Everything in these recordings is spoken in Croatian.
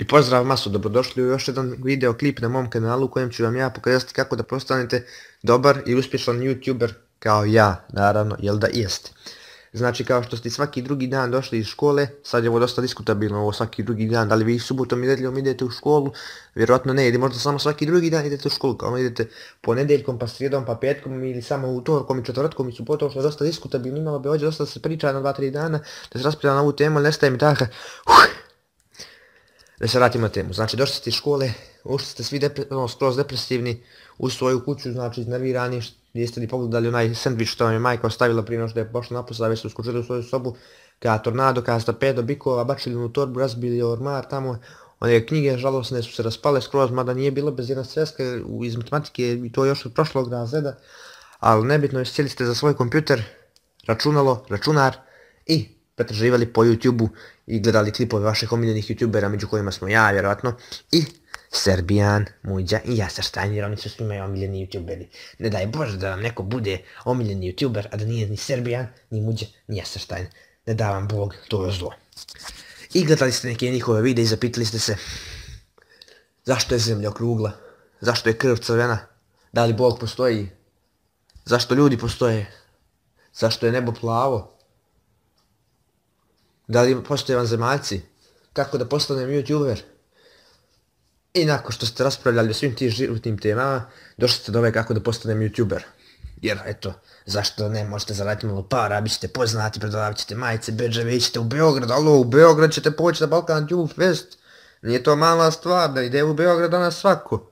I pozdrav masu, dobrodošli u još jedan videoklip na mom kanalu u kojem ću vam ja pokazati kako da postanete dobar i uspješan YouTuber kao ja, naravno, jel da jeste. Znači kao što ste svaki drugi dan došli iz škole, sad je ovo dosta diskutabilno ovo svaki drugi dan, da li vi subotom i nedeljom idete u školu, vjerojatno ne, ili možda samo svaki drugi dan idete u školu, kao idete ponedjeljkom, pa srijedom, pa petkom ili samo utorkom i četvrtkom i subotom, što je dosta diskutabilno, imalo bi ovdje dosta da se priča na 2-3 dana, da se raspravlja na ovu temu, ali nestaje mi taka. Da se vratimo na temu, znači došli ste iz škole, ušli ste svi skroz depresivni u svoju kuću, znači iznervirani, jeste li pogledali onaj sandvič što vam je majka ostavila prije no što je pošla napusta, već ste uskočili u svoju sobu, kada tornado, kada stapedo, bikova, bačili u torbu, razbili ormar tamo, one knjige žalosne su se raspale skroz, mada nije bilo bez jedna sveska iz matematike i to još od prošlog razreda, ali nebitno je, sjeli ste za svoj kompjuter, računalo, računar i pretraživali po YouTube-u i gledali klipove vaših omiljenih YouTubera, među kojima smo ja, vjerojatno, i Serbijan, Muđa i Jasar Stein, jer oni su svima omiljeni YouTuberi. Ne daj Bože da vam neko bude omiljeni YouTuber, a da nije ni Serbijan, ni Muđa, ni Jasar Stein. Ne da vam Bog to zlo. I gledali ste neke njihove videe i zapitali ste se zašto je zemlja okrugla, zašto je krv crvena, da li Bog postoji, zašto ljudi postoje, zašto je nebo plavo, da li postoje vanzemaljci, kako da postanem YouTuber. I nakon što ste raspravljali o svim tim životnim temama, došli ste do ove kako da postanem YouTuber. Jer eto, zašto ne, možete zaraditi malo para, bit ćete poznati, predavit ćete majice, bedževe, ićete u Beograd, alo, u Beograd ćete poći na Balkan Tube Fest. Nije to mala stvar, da ide u Beograd danas svako.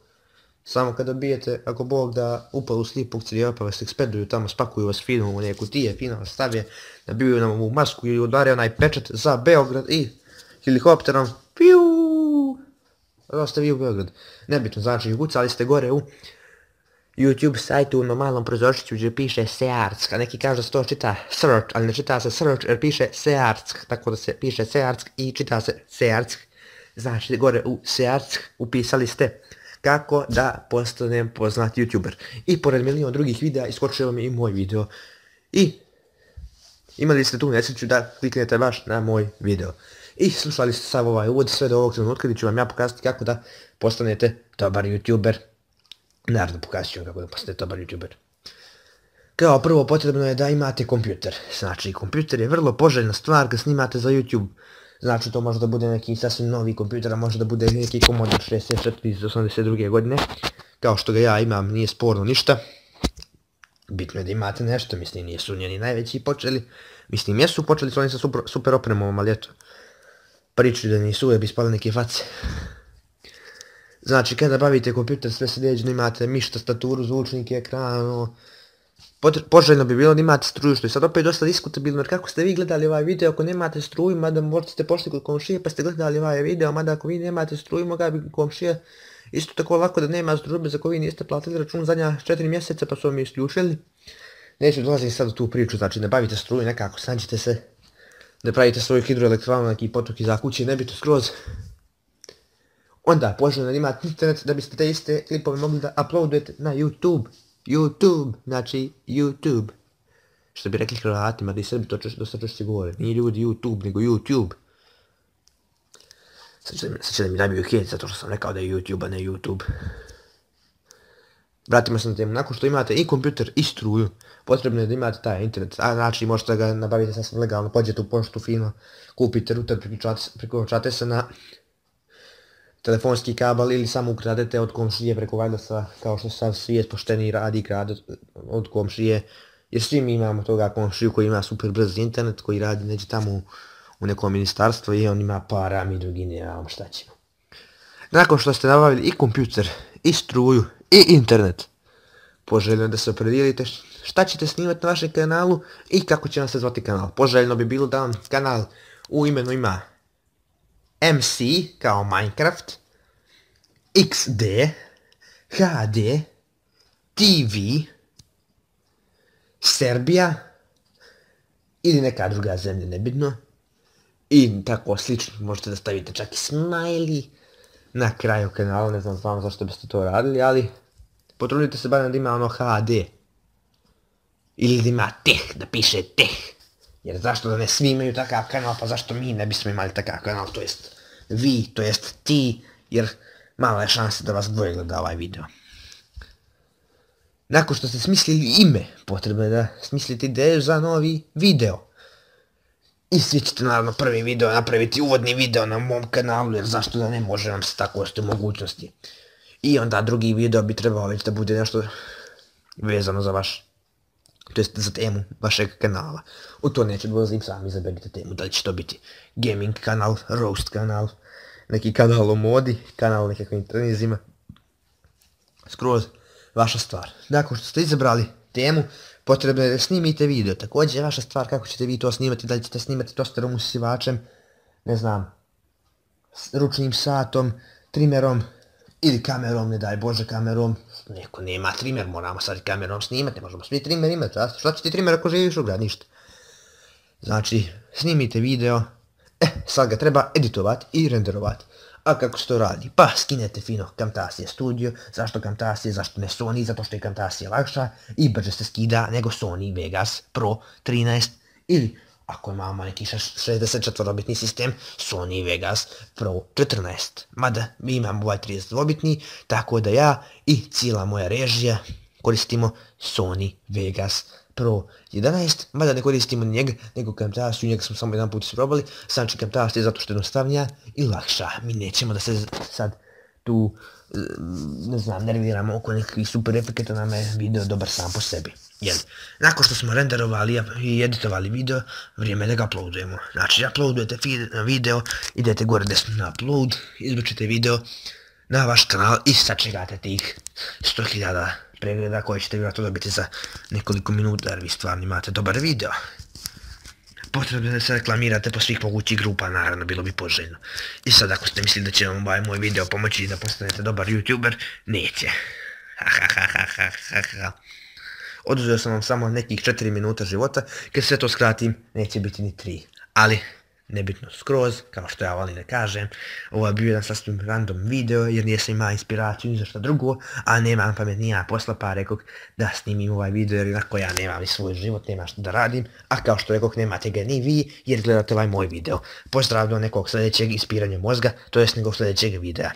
Samo kada bijete, ako Bog da upalu slipog crijeva pa vas ekspeduju tamo, spakuju vas fino u neke kutije, fino vas stavije, nabiju nam u masku i udare onaj pečat za Beograd i helikopterom, piu, da ste vi u Beograd. Nebitno, znači ukucali ste gore u YouTube sajtu na malom prozorčiću gdje piše Searsk, a neki kažu da se to čita search, ali ne čita se search jer piše Searsk, tako da se piše Searsk i čita se Searsk. Znači gore u Searsk upisali ste kako da postanem poznat YouTuber. I pored milion drugih videa iskočio vam i moj video. I imali ste tu nesreću da kliknete baš na moj video. I slušali ste sav ovaj uvod sve do ovog trenutka gdje ću vam ja pokazati kako da postanete dobar YouTuber. Naravno pokazat ću vam kako da postanete dobar YouTuber. Kao prvo potrebno je da imate kompjuter. Znači kompjuter je vrlo poželjna stvar kad snimate za YouTube. Znači to može da bude neki sasvim novi kompjuter, a može da bude neki Commodore 64 iz 82. godine. Kao što ga ja imam, nije sporno ništa. Bitno je da imate nešto, mislim nisu njeni najveći počeli. Mislim jesu počeli su oni sa super opremom, ali eto. Pričaju da nisu, bi ispali neke face. Znači kada bavite kompjuter sve sljedećno imate miš, tastaturu, zvučnike, ekran. Poželjno bi bilo da imate struju, što je sad opet dosta diskutabilno, jer kako ste vi gledali ovaj video ako nemate struju, mada možda ste pošli kod komšije pa ste gledali ovaj video, mada ako vi nemate struju, moga bi komšija isto tako lako da nema struje bez ako vi niste platili račun zadnja 4 mjeseca pa su vam isključili. Neću dolaziti sad u tu priču, znači ne bavite struju nekako, snađite se da pravite svoju hidroelektranu, neki potok iza kuće, nebitno skroz. Onda poželjno da imate internet da biste te iste klipove mogli da uploadujete na YouTube. YouTube, znači YouTube. Što bi rekli Hrvatima, da i Srbi to dosta češće govore. Nije ljudi YouTube, nego YouTube. Sad će da mi nabiju hejt zato što sam rekao da je YouTube, a ne YouTube. Vratimo se na temu. Nakon što imate i kompjuter i struju, potrebno je da imate taj internet. A znači možete ga nabaviti sasvim legalno, pođete u poštu fino, kupite router, priključate se na telefonski kabel ili samo ukradete od komšije preko wirelessa, kao što sad svijet pošteni radi, krade od komšije. Jer svi mi imamo toga komšiju koji ima super brz internet, koji radi neđe tamo u nekom ministarstvu i on ima para, mi drugi nemamo, šta ćemo. Nakon što ste nabavili i kompjuter, i struju, i internet, poželjno da se opredijelite šta ćete snimati na vašem kanalu i kako će vam se zvati kanal. Poželjno bi bilo da vam kanal u imenu ima MC kao Minecraft, XD, HD, TV, Serbija ili neka druga zemlja, nebitno. I tako slično, možete da stavite čak i smiley na kraju kanala, ne znam stvarno zašto biste to radili, ali potrudite se barem da ima ono HD. Ili da ima teh, da piše teh. Jer zašto da ne svi imaju takav kanal, pa zašto mi ne bismo imali takav kanal, to jest vi, to jest ti, jer mala je šansa da vas dvoje gleda ovaj video. Nakon što ste smislili ime, potrebno je da smislite ideju za novi video. I svi ćete naravno prvi video napraviti uvodni video na mom kanalu, jer zašto da ne može nam se tako ostati mogućnosti. I onda drugi video bi trebao već da bude nešto vezano za vaš, to jest za temu vašeg kanala. U to neću dolazim, sami izaberite temu, da li će to biti gaming kanal, roast kanal, neki kanal o modi, kanal o nekakvim trenizima. Skroz vaša stvar. Nakon što ste izabrali temu, potrebno je da snimite video. Također je vaša stvar kako ćete vi to snimati, da li ćete snimati tosterom, usisivačem, ne znam, ručnim satom, trimerom ili kamerom, ne daj Bože kamerom. Neko nema trimer, moramo sad kamerom snimati, ne možemo svi trimer imati. Šta će ti trimer ako živiš u grad? Ništa. Znači, snimite video, sad ga treba editovati i renderovati. A kako se to radi? Pa skinete fino Camtasia Studio. Zašto Camtasia? Zašto ne Sony? Zato što je Camtasia lakša i brže se skida nego Sony Vegas Pro 13 ili ako imamo neki 64-bitni sistem, Sony Vegas Pro 14. Mada mi imamo ovaj 32-bitni, tako da ja i cijela moja režija koristimo Sony Vegas Pro 11, mada ne koristimo njega, nego Camtasia, njega smo samo jedan put isprobali, znači Camtasia zato što je jednostavnija i lakša. Mi nećemo da se sad tu, ne znam, nerviramo oko nekakvih super efekata, nam je video dobar sam po sebi. Nakon što smo renderovali i editovali video, vrijeme je da ga uploadujemo. Znači, uploadujete video, idete gore desno na upload, izbačite video na vaš kanal i sačekate tih 100.000 pregleda koje ćete vjerojatno dobiti za nekoliko minuta, jer vi stvarno imate dobar video. Potrebno je da se reklamirate po svih mogućih grupa, naravno, bilo bi poželjno. I sad ako ste mislili da će vam ovaj moj video pomoći da postanete dobar youtuber, neće. Oduzeo sam vam samo nekih 4 minuta života, kad sve to skratim, neće biti ni 3. Ali, nebitno skroz, kao što ja volim da kažem, ovo je bio jedan sasvim random video, jer nisam imao inspiraciju ni za šta drugo, a nemam pamet ni ja posla, pa rekog da snimim ovaj video, jer inako ja nemam ni svoj život, nemam što da radim, a kao što rekog nemate ga ni vi, jer gledate ovaj moj video. Pozdrav do nekog sljedećeg ispiranja mozga, to jest nekog sljedećeg videa.